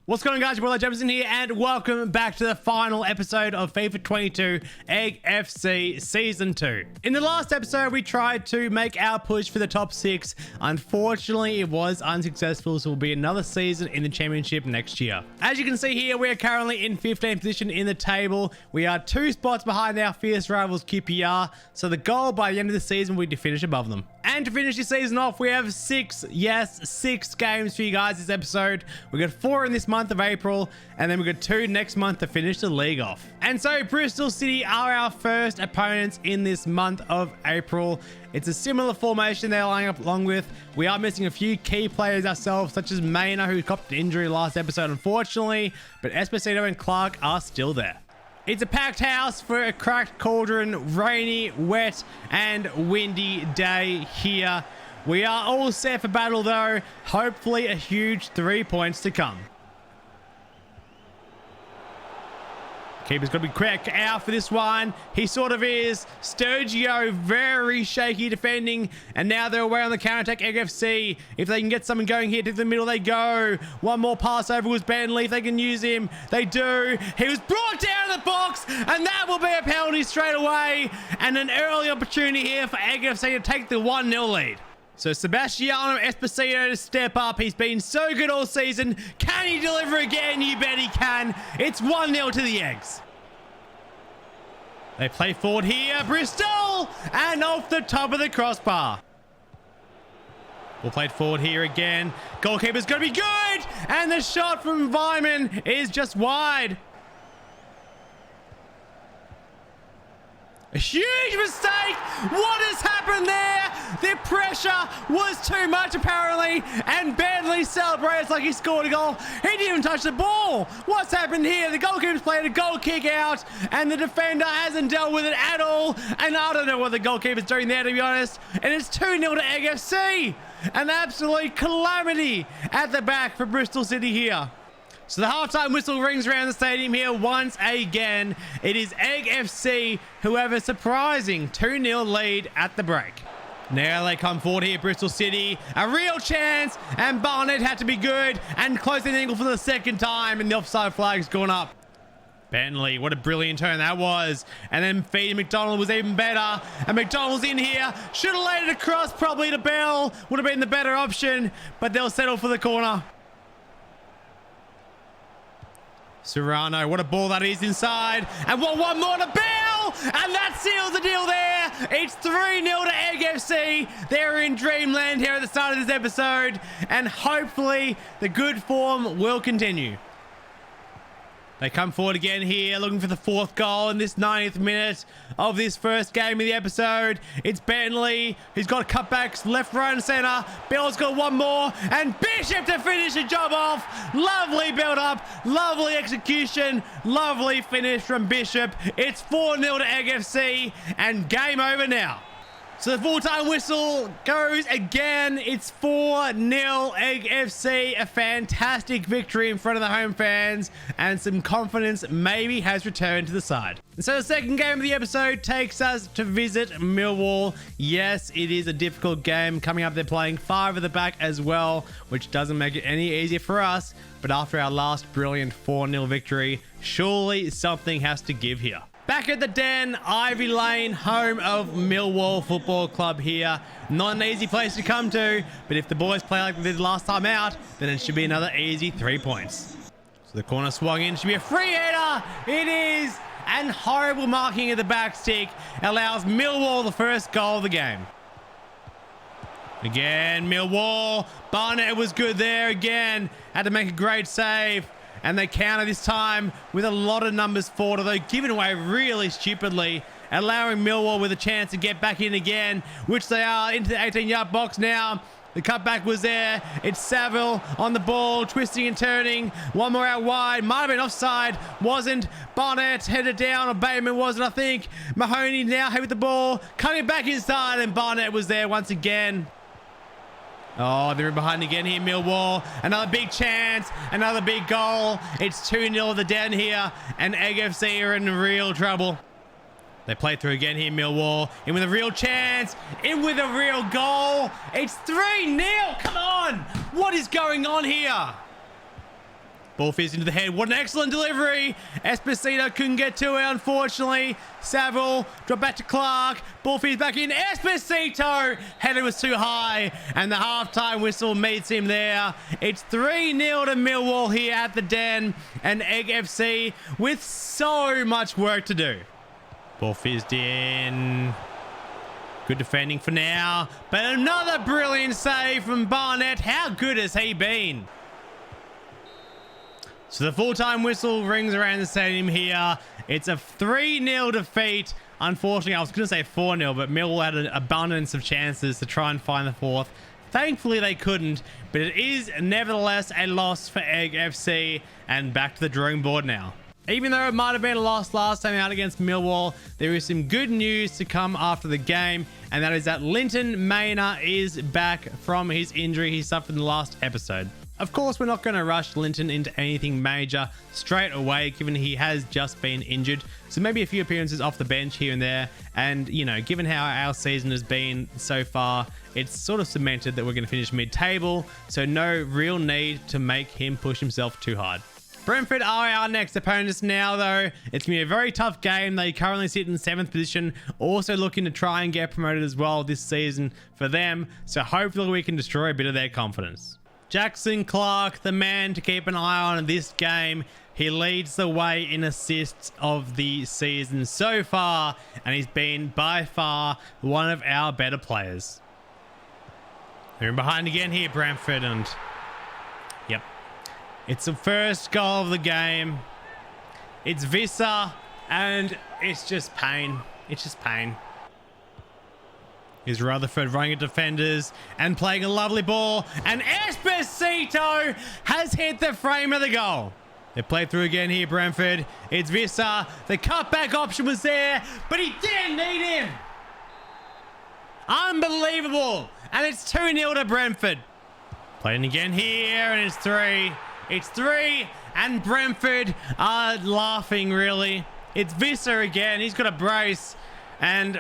What's going on, guys? Your boy Jefferson here, and welcome back to the final episode of FIFA 22 Egg FC Season 2. In the last episode, we tried to make our push for the top 6. Unfortunately, it was unsuccessful, so it will be another season in the championship next year. As you can see here, we are currently in 15th position in the table. We are 2 spots behind our fierce rivals QPR, so the goal by the end of the season will be to finish above them. And to finish this season off, we have 6 games for you guys this episode. We got 4 in this month of April, and then we got 2 next month to finish the league off. And so Bristol City are our first opponents in this month of April. It's a similar formation they're lining up along with. We are missing a few key players ourselves, such as Mayner, who copped an injury last episode, unfortunately, but Esposito and Clark are still there. It's a packed house for a cracked cauldron, rainy, wet, and windy day here. We are all set for battle though. Hopefully a huge 3 points to come. Keeper's got to be quick out for this one. He sort of is. Sturgio, very shaky defending. And now they're away on the counter-attack. FC, if they can get something going here to the middle, they go. One more pass over was Bentley. If they can use him, they do. He was brought down in the box, and that will be a penalty straight away. And an early opportunity here for FC to take the 1-0 lead. So Sebastiano Esposito to step up. He's been so good all season. Can he deliver again? You bet he can. It's 1-0 to the Eggs. They play forward here. Bristol! And off the top of the crossbar. We'll play it forward here again. Goalkeeper's going to be good. And the shot from Vyman is just wide. A huge mistake. What has happened there? The pressure was too much apparently, and Bentley celebrates like he scored a goal. He didn't even touch the ball. What's happened here? The goalkeeper's played a goal kick out, and the defender hasn't dealt with it at all. And I don't know what the goalkeeper's doing there, to be honest. And it's 2-0 to Egg FC. An absolute calamity at the back for Bristol City here. So the halftime whistle rings around the stadium here once again. It is Egg FC who have a surprising 2-0 lead at the break. Now they come forward here, Bristol City. A real chance, and Barnett had to be good and closing the angle for the second time, and the offside flag's gone up. Bentley, what a brilliant turn that was. And then feeding McDonald was even better. And McDonald's in here. Should have laid it across probably to Bell. Would have been the better option, but they'll settle for the corner. Serrano, what a ball that is inside. And one more to Bell. And that seals the deal there. It's 3-0 to Egg FC. They're in dreamland here at the start of this episode. And hopefully the good form will continue. They come forward again here, looking for the 4th goal in this 90th minute of this first game of the episode. It's Bentley, who's got cutbacks left, right, and center. Bell's got one more, and Bishop to finish the job off. Lovely build-up, lovely execution, lovely finish from Bishop. It's 4-0 to Egg FC, and game over now. So the full-time whistle goes again. It's 4-0 Egg FC. A fantastic victory in front of the home fans, and some confidence maybe has returned to the side. And so the second game of the episode takes us to visit Millwall. Yes, it is a difficult game coming up. They're playing 5 at the back as well, which doesn't make it any easier for us. But after our last brilliant 4-0 victory, surely something has to give here. Back at the Den, Ivy Lane, home of Millwall Football Club here. Not an easy place to come to, but if the boys play like they did last time out, then it should be another easy 3 points. So the corner swung in, should be a free header. It is, and horrible marking at the back stick allows Millwall the first goal of the game. Again, Millwall. Barnett was good there again. Had to make a great save. And they counter this time with a lot of numbers forward, although given away really stupidly, allowing Millwall with a chance to get back in again, which they are into the 18-yard box now. The cutback was there. It's Saville on the ball, twisting and turning. One more out wide. Might have been offside. Wasn't. Barnett headed down, or Bateman was it, I think. Mahoney now with the ball, coming back inside, and Barnett was there once again. Oh, they're in behind again here, Millwall. Another big chance, another big goal. It's 2-0 at the Den here, and Egg FC are in real trouble. They play through again here, Millwall. In with a real chance, in with a real goal. It's 3-0, come on. What is going on here? Ball fizz into the head. What an excellent delivery. Esposito couldn't get to it, unfortunately. Saville, drop back to Clark. Ball fizz back in. Esposito! Header was too high, and the halftime whistle meets him there. It's 3-0 to Millwall here at the Den, and Egg FC with so much work to do. Ball fizzed in. Good defending for now, but another brilliant save from Barnett. How good has he been? So the full-time whistle rings around the stadium here. It's a 3-0 defeat. Unfortunately, I was going to say 4-0, but Millwall had an abundance of chances to try and find the fourth. Thankfully, they couldn't, but it is nevertheless a loss for Egg FC, and back to the drawing board now. Even though it might have been a loss last time out against Millwall, there is some good news to come after the game, and that is that Linton Maynard is back from his injury he suffered in the last episode. Of course, we're not going to rush Linton into anything major straight away, given he has just been injured. So maybe a few appearances off the bench here and there. And, you know, given how our season has been so far, it's sort of cemented that we're going to finish mid-table. So no real need to make him push himself too hard. Brentford are our next opponents now, though. It's going to be a very tough game. They currently sit in 7th position, also looking to try and get promoted as well this season for them. So hopefully we can destroy a bit of their confidence. Jackson Clark, the man to keep an eye on in this game. He leads the way in assists of the season so far, and he's been by far one of our better players. They're in behind again here, Brentford, and yep. It's the first goal of the game. It's Visser, and it's just pain. It's just pain. Here's Rutherford running at defenders and playing a lovely ball. And Esposito has hit the frame of the goal. They play through again here, Brentford. It's Visser. The cutback option was there, but he didn't need him. Unbelievable. And it's 2-0 to Brentford. Playing again here, and it's 3. It's 3, and Brentford are laughing, really. It's Visser again. He's got a brace. And,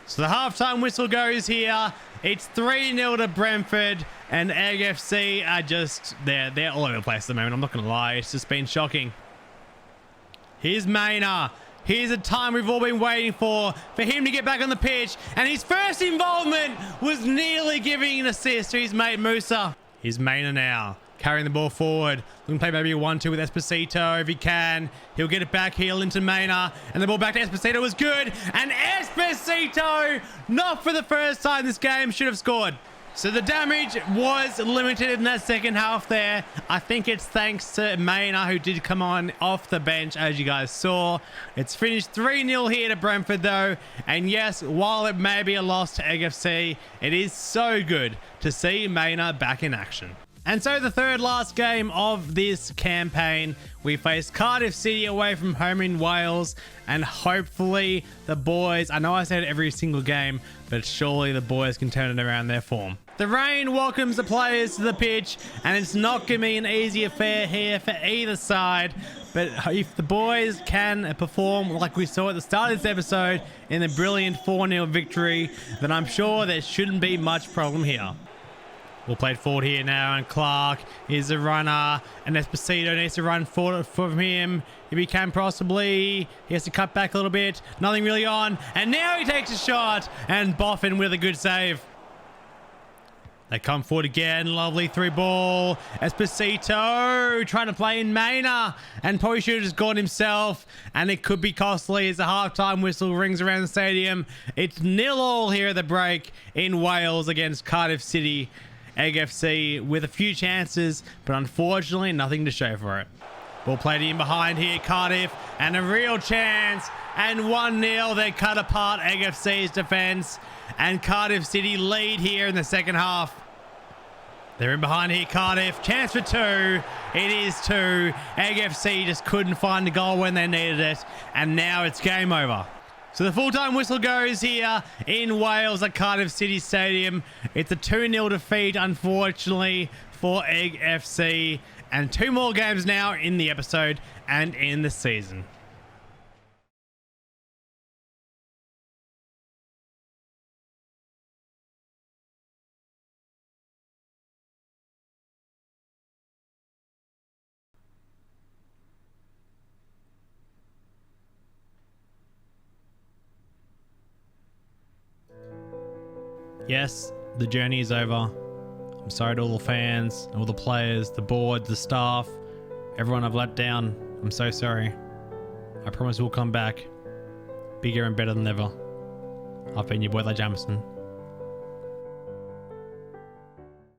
so the halftime whistle goes here. It's 3-0 to Brentford, and Egg FC are just there. They're all over the place at the moment. I'm not going to lie. It's just been shocking. Here's Maynard. Here's a time we've all been waiting for him to get back on the pitch. And his first involvement was nearly giving an assist to his mate Musa. Here's Maynard now, carrying the ball forward. Looking to play maybe a 1-2 with Esposito if he can. He'll get it back here, Linton Maynard. And the ball back to Esposito was good. And Esposito, not for the first time this game, should have scored. So the damage was limited in that second half there. I think it's thanks to Maynard, who did come on off the bench, as you guys saw. It's finished 3-0 here to Brentford, though. And yes, while it may be a loss to Egg FC, it is so good to see Maynard back in action. And so the third last game of this campaign, we face Cardiff City away from home in Wales, and hopefully the boys, I know I said every single game, but surely the boys can turn it around their form. The rain welcomes the players to the pitch, and it's not going to be an easy affair here for either side, but if the boys can perform like we saw at the start of this episode in the brilliant 4-0 victory, then I'm sure there shouldn't be much problem here. We'll play it forward here now, and Clark is a runner, and Esposito needs to run forward from him if he can possibly. He has to cut back a little bit. Nothing really on, and now he takes a shot, and Boffin with a good save. They come forward again. Lovely 3-ball. Esposito trying to play in Maynard, and probably should have just gone himself, and it could be costly as the halftime whistle rings around the stadium. It's 0-0 here at the break in Wales against Cardiff City. Egg FC with a few chances, but unfortunately nothing to show for it. Ball played in behind here, Cardiff, and a real chance, and 1-0. They cut apart Egg FC's defense, and Cardiff City lead here in the second half. They're in behind here, Cardiff. Chance for 2. It is 2. Egg FC just couldn't find the goal when they needed it, and now it's game over. So the full-time whistle goes here in Wales at Cardiff City Stadium. It's a 2-0 defeat, unfortunately, for Egg FC. And 2 more games now in the episode and in the season. Yes, the journey is over. I'm sorry to all the fans, all the players, the board, the staff, everyone I've let down. I'm so sorry. I promise we'll come back bigger and better than ever. I've been your boy, Jamison.